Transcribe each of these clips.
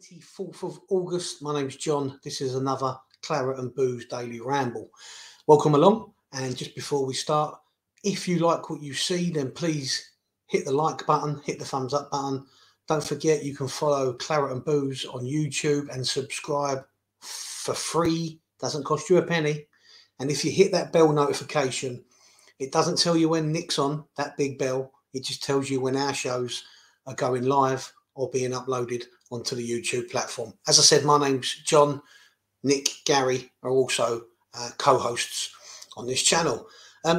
24th of August. My name's John. This is another Claret and Booze Daily Ramble. Welcome along. And just before we start, if you like what you see, then please hit the like button, hit the thumbs up button. Don't forget you can follow Claret and Booze on YouTube and subscribe for free. Doesn't cost you a penny. And if you hit that bell notification, it doesn't tell you when Nick's on, that big bell. It just tells you when our shows are going live or being uploaded onto the YouTube platform. As I said, my name's John. Nick, Gary are also co-hosts on this channel.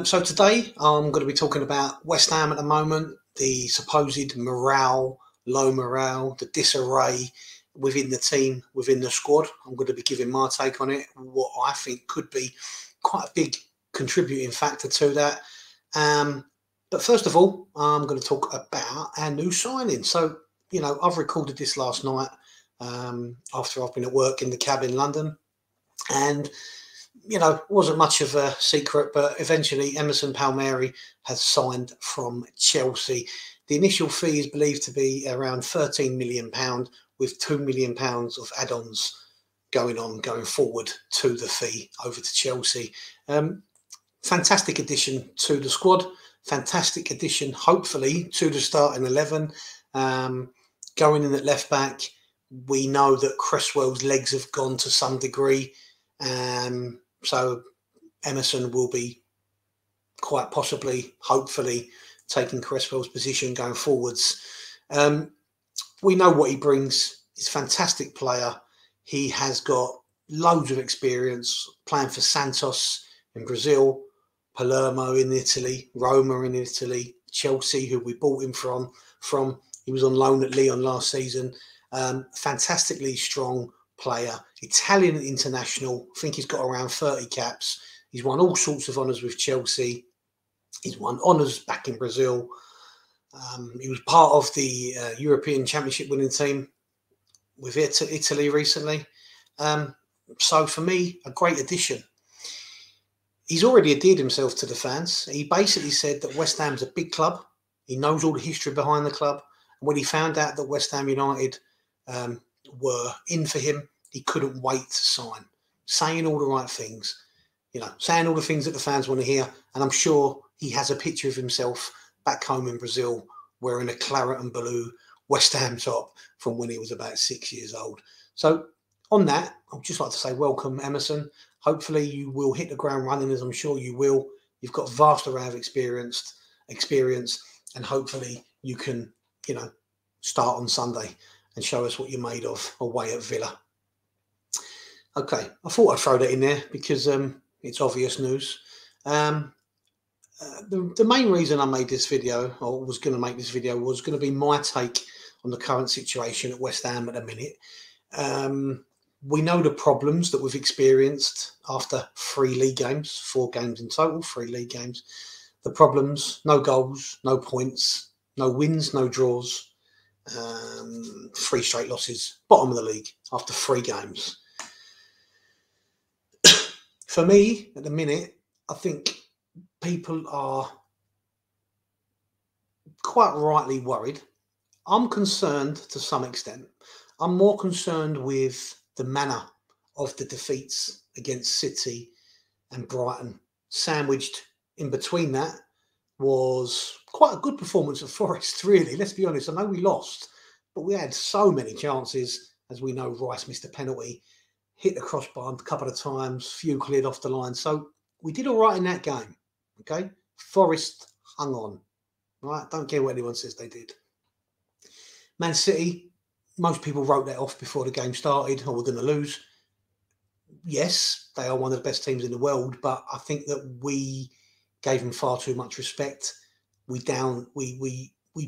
So today I'm going to be talking about West Ham at the moment, the supposed morale, low morale, the disarray within the team, within the squad. I'm going to be giving my take on it, what I think could be quite a big contributing factor to that. But first of all, I'm going to talk about our new signing. So, you know, I've recorded this last night after I've been at work in the cab in London. And, you know, it wasn't much of a secret, but eventually Emerson has signed from Chelsea. The initial fee is believed to be around £13 million with £2 million of add-ons going forward to the fee over to Chelsea. Fantastic addition to the squad. Fantastic addition, hopefully, to the starting 11. Going in at left back, we know that Cresswell's legs have gone to some degree. So Emerson will be quite possibly, hopefully, taking Cresswell's position going forwards. We know what he brings. He's a fantastic player. He has got loads of experience playing for Santos in Brazil, Palermo in Italy, Roma in Italy, Chelsea, who we bought him from. He was on loan at Lyon last season. Fantastically strong player, Italian international. I think he's got around 30 caps. He's won all sorts of honours with Chelsea. He's won honours back in Brazil. He was part of the European Championship winning team with Italy recently. So for me, a great addition. He's already endeared himself to the fans. He basically said that West Ham's a big club. He knows all the history behind the club. And when he found out that West Ham United were in for him, he couldn't wait to sign. Saying all the right things, you know, saying all the things that the fans want to hear. And I'm sure he has a picture of himself back home in Brazil wearing a claret and blue West Ham top from when he was about 6 years old. So on that, I'd just like to say welcome, Emerson. Hopefully you will hit the ground running, as I'm sure you will. You've got a vast array of experience, and hopefully you can, you know, start on Sunday and show us what you're made of away at Villa. Okay, I thought I'd throw that in there because it's obvious news. The main reason I made this video, or was going to make this video, was going to be my take on the current situation at West Ham at the minute. We know the problems that we've experienced after 3 league games, 4 games in total, 3 league games. The problems: no goals, no points, no wins, no draws, 3 straight losses, bottom of the league after 3 games. For me, at the minute, I think people are quite rightly worried. I'm concerned to some extent. I'm more concerned with the manner of the defeats against City and Brighton. Sandwiched in between that was quite a good performance of Forest, really. Let's be honest. I know we lost, but we had so many chances. As we know, Rice missed a penalty, hit the crossbar a couple of times, few cleared off the line. So we did all right in that game, okay? Forest hung on, right? Don't care what anyone says they did. Man City, most people wrote that off before the game started, or we're going to lose. Yes, they are one of the best teams in the world, but I think that we gave them far too much respect. We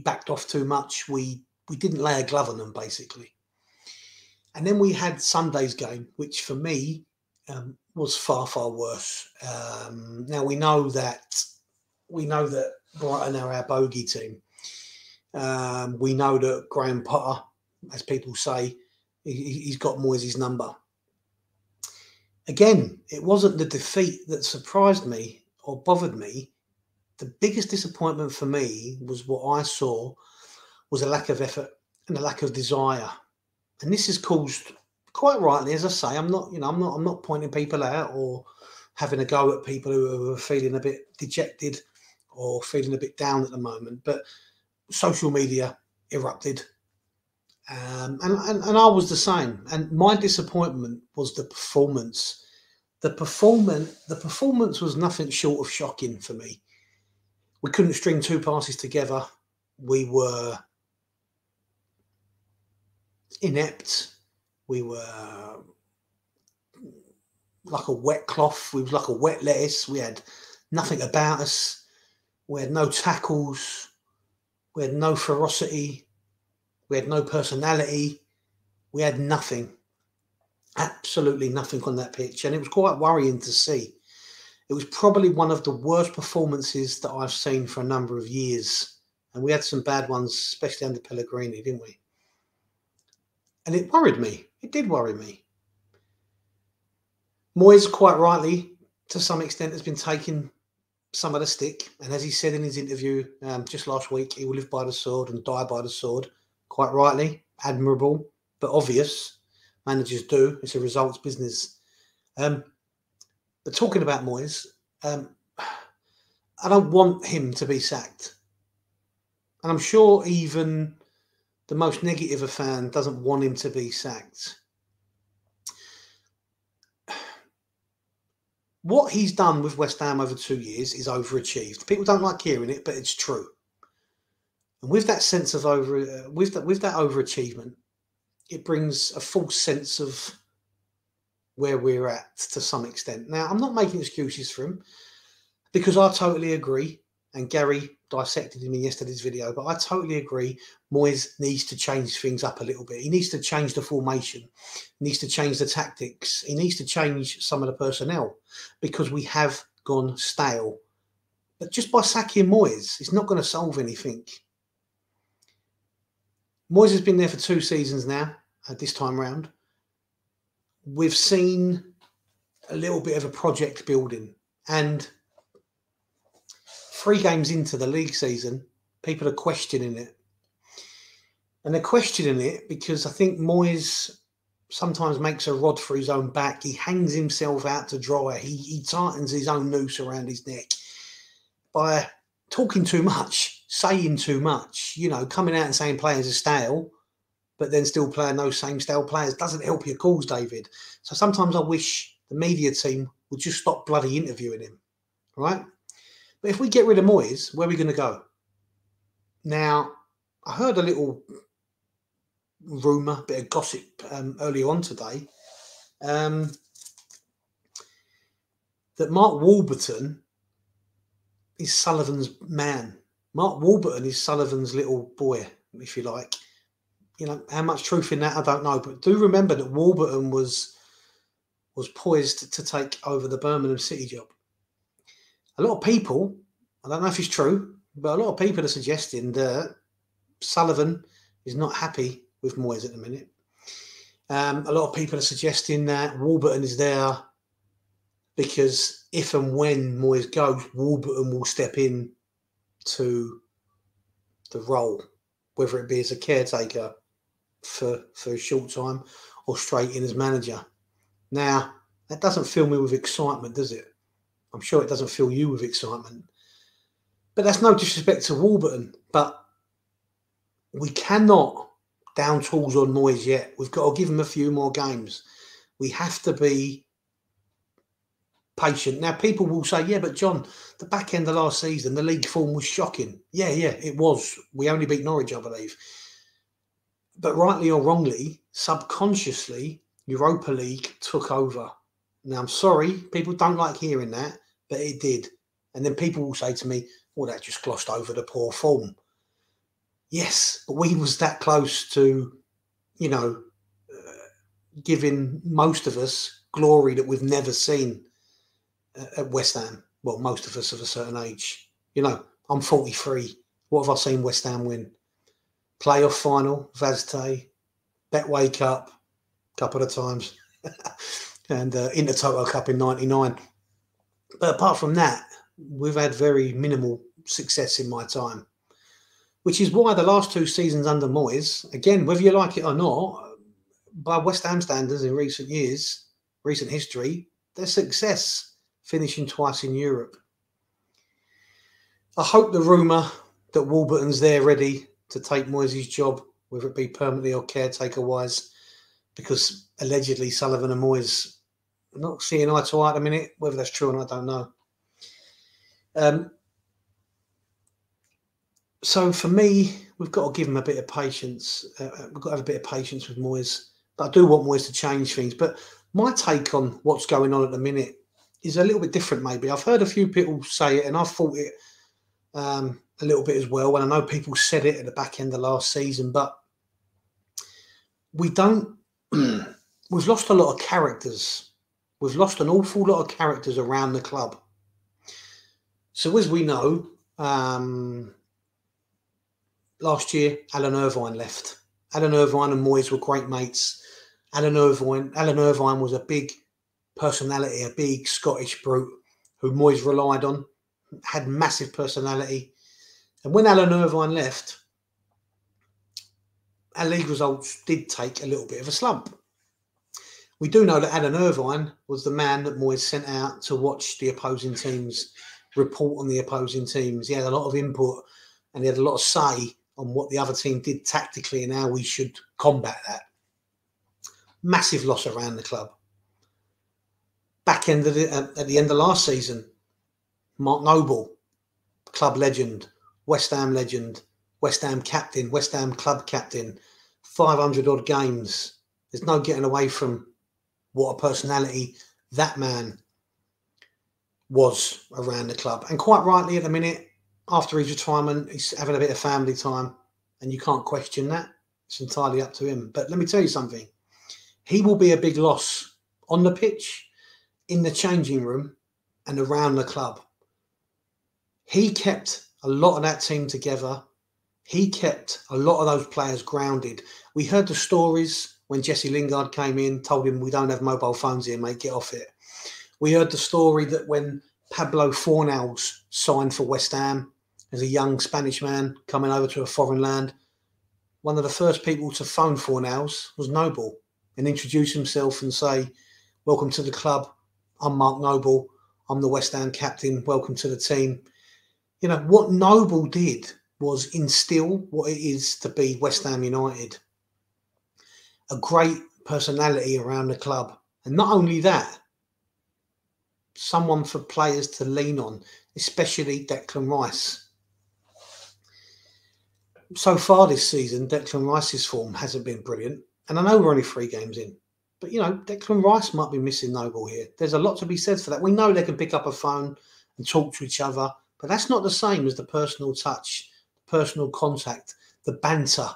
backed off too much. We didn't lay a glove on them, basically. And then we had Sunday's game, which for me was far, far worse. Now we know that Brighton are our bogey team. We know that Graham Potter, as people say, he's got Moyes' number. Again, it wasn't the defeat that surprised me or bothered me. The biggest disappointment for me was what I saw was a lack of effort and a lack of desire. And this has caused, quite rightly, as I say, I'm not pointing people out or having a go at people who are feeling a bit dejected or feeling a bit down at the moment. But social media erupted, and I was the same. And my disappointment was the performance. The performance was nothing short of shocking for me. We couldn't string two passes together. We were inept. We were like a wet cloth. We was like a wet lettuce. We had nothing about us. We had no tackles. We had no ferocity. We had no personality. We had nothing. Absolutely nothing on that pitch. And it was quite worrying to see. It was probably one of the worst performances that I've seen for a number of years. And we had some bad ones, especially under Pellegrini, didn't we? And it worried me. It did worry me. Moyes, quite rightly, to some extent, has been taking some of the stick. And as he said in his interview just last week, he will live by the sword and die by the sword. Quite rightly, admirable, but obvious. Managers do. It's a results business. But talking about Moyes, I don't want him to be sacked. And I'm sure even the most negative a fan doesn't want him to be sacked. What he's done with West Ham over 2 years is overachieved. People don't like hearing it, but it's true. And with that sense of with that overachievement, it brings a false sense of where we're at to some extent. Now, I'm not making excuses for him because I totally agree. And Gary dissected him in yesterday's video, but I totally agree. Moyes needs to change things up a little bit. He needs to change the formation. He needs to change the tactics. He needs to change some of the personnel because we have gone stale. But just by sacking Moyes, it's not going to solve anything. Moyes has been there for 2 seasons now, this time round. We've seen a little bit of a project building, and 3 games into the league season, people are questioning it. And they're questioning it because I think Moyes sometimes makes a rod for his own back. He hangs himself out to dry. He tightens his own noose around his neck by talking too much, saying too much, coming out and saying players are stale, but then still playing those same stale players doesn't help your cause, David. So sometimes I wish the media team would just stop bloody interviewing him, right? But if we get rid of Moyes, where are we going to go? Now, I heard a little rumour, bit of gossip earlier on today, that Mark Warburton is Sullivan's man. Mark Warburton is Sullivan's little boy, if you like. How much truth in that, I don't know. But do remember that Warburton was poised to take over the Birmingham City job. A lot of people, I don't know if it's true, but a lot of people are suggesting that Sullivan is not happy with Moyes at the minute. A lot of people are suggesting that Warburton is there because if and when Moyes goes, Warburton will step in to the role, whether it be as a caretaker for a short time or straight in as manager. Now, that doesn't fill me with excitement, does it? I'm sure it doesn't fill you with excitement. But that's no disrespect to Warburton. But we cannot down tools on Moyes yet. We've got to give him a few more games. We have to be patient. Now, people will say, yeah, but John, the back end of last season, the league form was shocking. Yeah, it was. We only beat Norwich, I believe. But rightly or wrongly, subconsciously, Europa League took over. Now, I'm sorry, people don't like hearing that, but it did. And then people will say to me, well, that just glossed over the poor form. Yes, but we was that close to, giving most of us glory that we've never seen at West Ham. Well, most of us of a certain age. I'm 43. What have I seen West Ham win? Playoff final, Vazte, Betway Cup, a couple of times. And Intertoto Cup in 99. But apart from that, we've had very minimal success in my time, which is why the last 2 seasons under Moyes, again, whether you like it or not, by West Ham standards in recent years, recent history, their success, finishing twice in Europe. I hope the rumour that Warburton's there ready to take Moyes' job, whether it be permanently or caretaker-wise, because allegedly Sullivan and Moyes are not seeing eye to eye at the minute. Whether that's true or not, I don't know. So for me, we've got to give him a bit of patience. We've got to have a bit of patience with Moyes. But I do want Moyes to change things. But my take on what's going on at the minute is a little bit different, maybe. I've heard a few people say it, and I've thought it a little bit as well. And I know people said it at the back end of last season, but we don't... we've lost a lot of characters. We've lost an awful lot of characters around the club. So as we know... last year, Alan Irvine left. Alan Irvine and Moyes were great mates. Alan Irvine was a big personality, a big Scottish brute who Moyes relied on, had massive personality. And when Alan Irvine left, our league results did take a little bit of a slump. We do know that Alan Irvine was the man that Moyes sent out to watch the opposing teams, report on the opposing teams. He had a lot of input and he had a lot of say on what the other team did tactically and how we should combat that. Massive loss around the club. At the end of last season, Mark Noble, club legend, West Ham legend, West Ham captain, West Ham club captain, 500 odd games. There's no getting away from what a personality that man was around the club. And quite rightly at the minute, after his retirement, he's having a bit of family time, and you can't question that. It's entirely up to him. But let me tell you something. He will be a big loss on the pitch, in the changing room, and around the club. He kept a lot of that team together. He kept a lot of those players grounded. We heard the stories when Jesse Lingard came in, told him, we don't have mobile phones here, mate, get off it. We heard the story that when Pablo Fornals signed for West Ham, as a young Spanish man coming over to a foreign land, one of the first people to phone Fornals was Noble and introduce himself and say, welcome to the club. I'm Mark Noble. I'm the West Ham captain. Welcome to the team. You know, what Noble did was instill what it is to be West Ham United. A great personality around the club. And not only that, someone for players to lean on, especially Declan Rice. So far this season, Declan Rice's form hasn't been brilliant. And I know we're only 3 games in. But, you know, Declan Rice might be missing Noble here. There's a lot to be said for that. We know they can pick up a phone and talk to each other. But that's not the same as the personal touch, personal contact, the banter,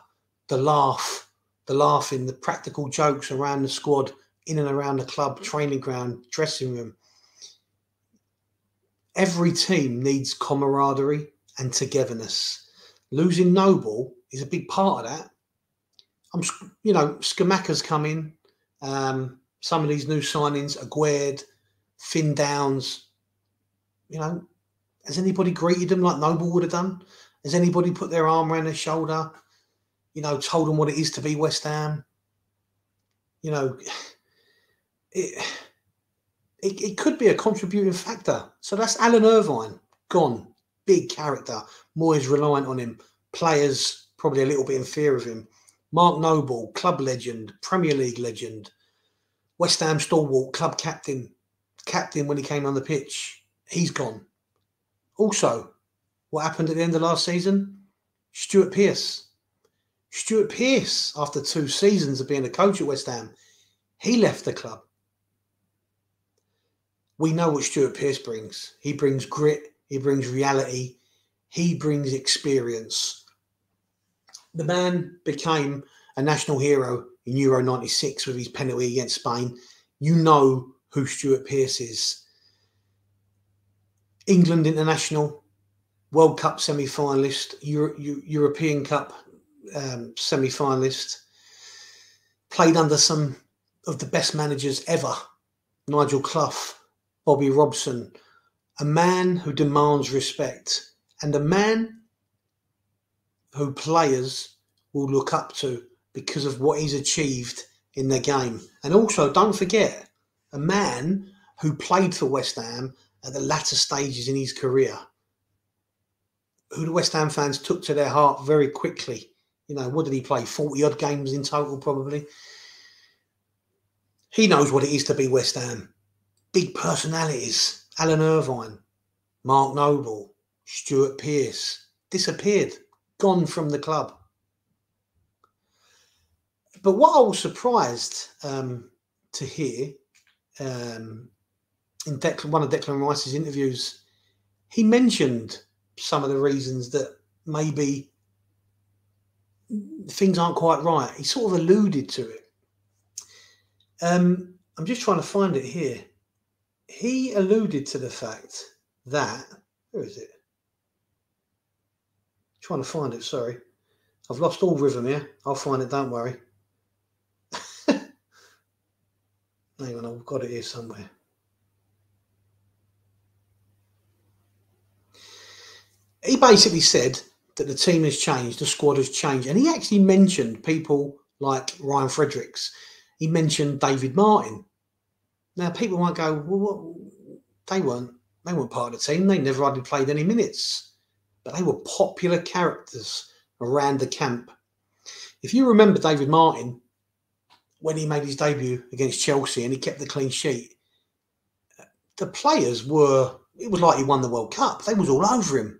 the laughing, the practical jokes around the squad, in and around the club, training ground, dressing room. Every team needs camaraderie and togetherness. Losing Noble is a big part of that. You know, Scamacca's come in. Some of these new signings, Aguerd, Finn Downs. You know, has anybody greeted them like Noble would have done? Has anybody put their arm around their shoulder? You know, told them what it is to be West Ham? You know, it could be a contributing factor. So that's Alan Irvine, gone. Big character. Moyes reliant on him. Players probably a little bit in fear of him. Mark Noble, club legend, Premier League legend. West Ham stalwart, club captain when he came on the pitch. He's gone. Also, what happened at the end of last season? Stuart Pearce. Stuart Pearce, after 2 seasons of being a coach at West Ham, he left the club. We know what Stuart Pearce brings. He brings grit. He brings reality. He brings experience. The man became a national hero in Euro 96 with his penalty against Spain. You know who Stuart Pearce is. England international, World Cup semi-finalist, European Cup semi-finalist. Played under some of the best managers ever. Nigel Clough, Bobby Robson. A man who demands respect, and a man who players will look up to because of what he's achieved in their game. And also, don't forget, a man who played for West Ham at the latter stages in his career, who the West Ham fans took to their heart very quickly. You know, what did he play? 40-odd games in total, probably. He knows what it is to be West Ham. Big personalities. Alan Irvine, Mark Noble, Stuart Pearce. Disappeared. Gone from the club. But what I was surprised to hear in one of Declan Rice's interviews, he mentioned some of the reasons that maybe things aren't quite right. He sort of alluded to it. I'm just trying to find it here. He alluded to the fact that, where is it? Trying to find it, sorry. I've lost all rhythm here. I'll find it, don't worry. Hang on, I've got it here somewhere. He basically said that the team has changed, the squad has changed. And he actually mentioned people like Ryan Fredericks. He mentioned David Martin. Now, people might go, well, they weren't part of the team. They never hardly played any minutes. But they were popular characters around the camp. If you remember David Martin, when he made his debut against Chelsea and he kept the clean sheet, the players were, it was like he won the World Cup. They was all over him.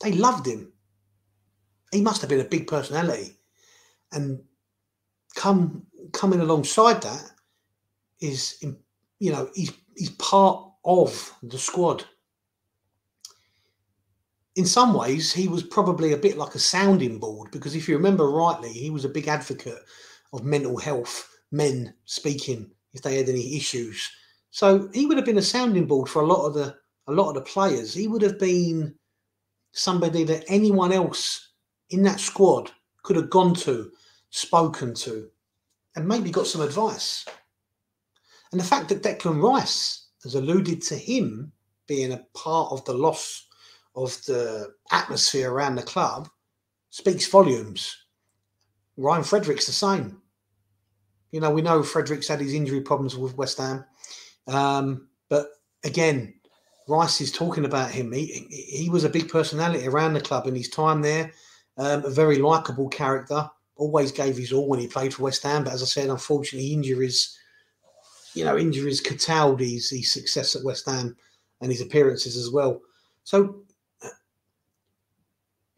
They loved him. He must have been a big personality. And coming alongside that is, you know, he's part of the squad. In some ways, he was probably a bit like a sounding board, because if you remember rightly, he was a big advocate of mental health, men speaking if they had any issues. So he would have been a sounding board for a lot of the players. He would have been somebody that anyone else in that squad could have gone to, spoken to, and maybe got some advice. And the fact that Declan Rice has alluded to him being a part of the loss of the atmosphere around the club speaks volumes. Ryan Fredericks the same. You know, we know Fredericks had his injury problems with West Ham. But again, Rice is talking about him. He was a big personality around the club in his time there. A very likeable character. Always gave his all when he played for West Ham. But as I said, unfortunately, injuries curtailed his success at West Ham and his appearances as well. So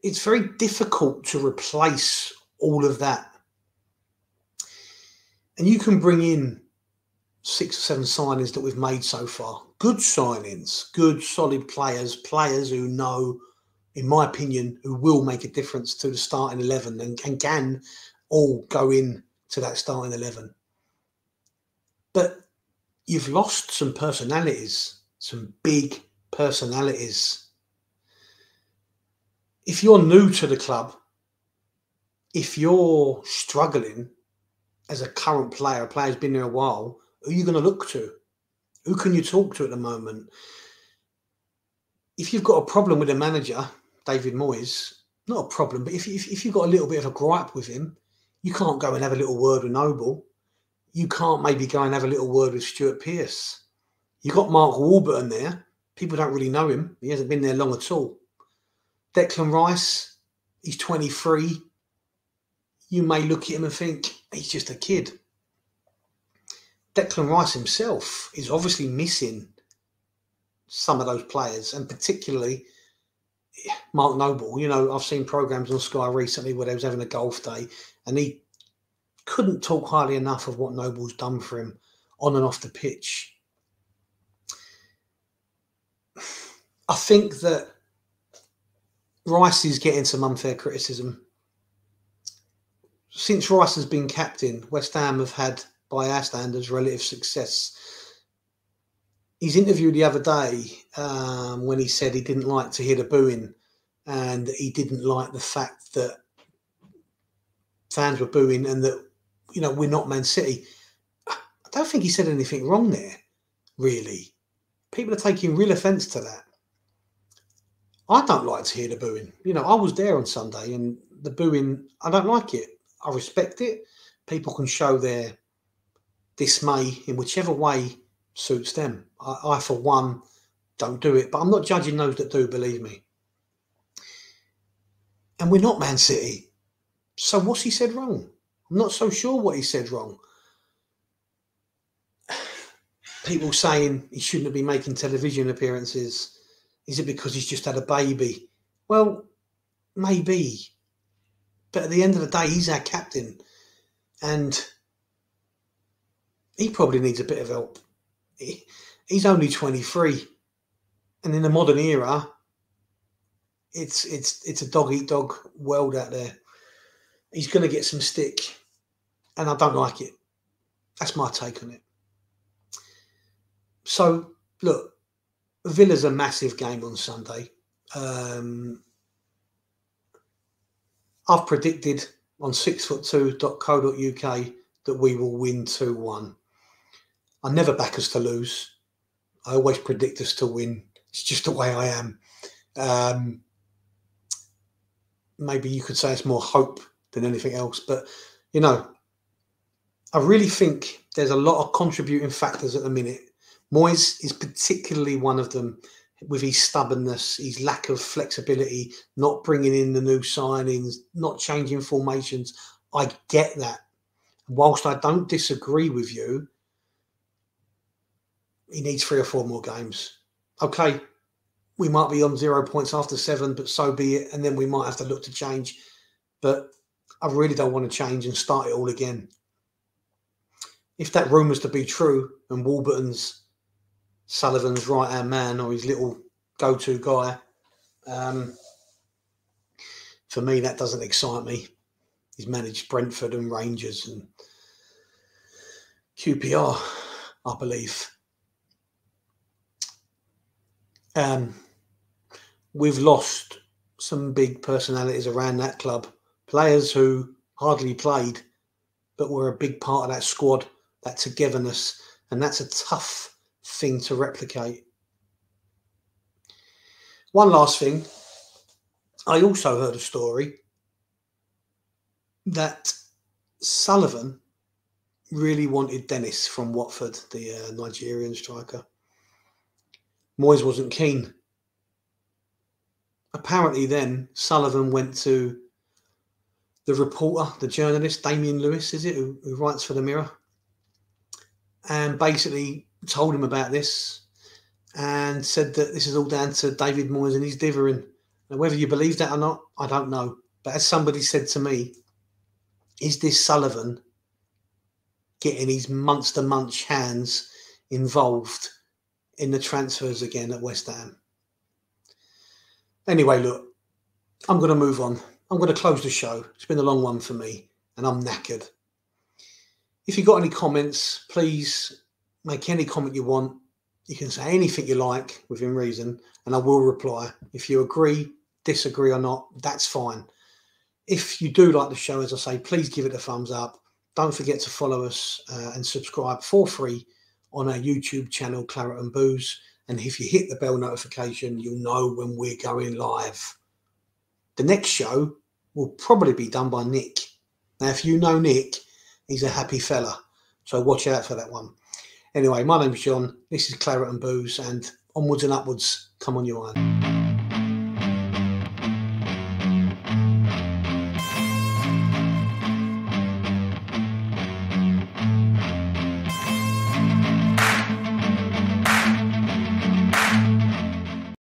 it's very difficult to replace all of that. And you can bring in 6 or 7 signings that we've made so far. Good signings, good solid players who know, in my opinion, who will make a difference to the starting 11 and can all go in to that starting 11. But you've lost some personalities, some big personalities. If you're new to the club, if you're struggling as a current player, a player who's been there a while, who are you going to look to? Who can you talk to at the moment? If you've got a problem with the manager, David Moyes, not a problem, but if you've got a little bit of a gripe with him, you can't go and have a little word with Noble. You can't maybe go and have a little word with Stuart Pearce. You've got Mark Warburton there. People don't really know him. He hasn't been there long at all. Declan Rice, he's 23. You may look at him and think, he's just a kid. Declan Rice himself is obviously missing some of those players, and particularly Mark Noble. You know, I've seen programmes on Sky recently where they was having a golf day, and he couldn't talk highly enough of what Noble's done for him on and off the pitch. I think that Rice is getting some unfair criticism. Since Rice has been captain, West Ham have had, by our standards, relative success. He's interviewed the other day when he said he didn't like to hear the booing, and he didn't like the fact that fans were booing and that, you know, we're not Man City. I don't think he said anything wrong there, really. People are taking real offence to that. I don't like to hear the booing. You know, I was there on Sunday, and the booing, I don't like it. I respect it, people can show their dismay in whichever way suits them. I for one, don't do it, but I'm not judging those that do, believe me. And we're not Man City. So what's he said wrong? I'm not so sure what he said wrong. People saying he shouldn't have been making television appearances. Is it because he's just had a baby? Well, maybe. But at the end of the day, he's our captain. And he probably needs a bit of help. He's only 23. And in the modern era, it's a dog-eat-dog world out there. He's going to get some stick. And I don't like it. That's my take on it. So, look, Villa's a massive game on Sunday. I've predicted on 6foot2.co.uk that we will win 2-1. I never back us to lose. I always predict us to win. It's just the way I am. Maybe you could say it's more hope than anything else. But, you know, I really think there's a lot of contributing factors at the minute. Moyes is particularly one of them, with his stubbornness, his lack of flexibility, not bringing in the new signings, not changing formations. I get that. Whilst I don't disagree with you, he needs 3 or 4 more games. Okay, we might be on 0 points after 7, but so be it. And then we might have to look to change. But I really don't want to change and start it all again. If that rumour's to be true and Warburton's Sullivan's right-hand man or his little go-to guy, for me, that doesn't excite me. He's managed Brentford and Rangers and QPR, I believe. We've lost some big personalities around that club. Players who hardly played, but were a big part of that squad, that togetherness, and that's a tough thing to replicate. One last thing. I also heard a story that Sullivan really wanted Dennis from Watford, the Nigerian striker. Moyes wasn't keen. Apparently then Sullivan went to the reporter, the journalist, Damien Lewis, is it, who writes for the Mirror, and basically told him about this and said that this is all down to David Moyes and his dithering. Now, whether you believe that or not, I don't know. But as somebody said to me, is this Sullivan getting his monster munch hands involved in the transfers again at West Ham? Anyway, look, I'm going to move on. I'm going to close the show. It's been a long one for me and I'm knackered. If you've got any comments, please make any comment you want. You can say anything you like within reason and I will reply. If you agree, disagree or not, that's fine. If you do like the show, as I say, please give it a thumbs up. Don't forget to follow us and subscribe for free on our YouTube channel, Claret and Booze. And if you hit the bell notification, you'll know when we're going live. The next show will probably be done by Nick. Now, if you know Nick, he's a happy fella. So watch out for that one. Anyway, my name's John. This is Claret and Booze, and onwards and upwards. Come on, you iron.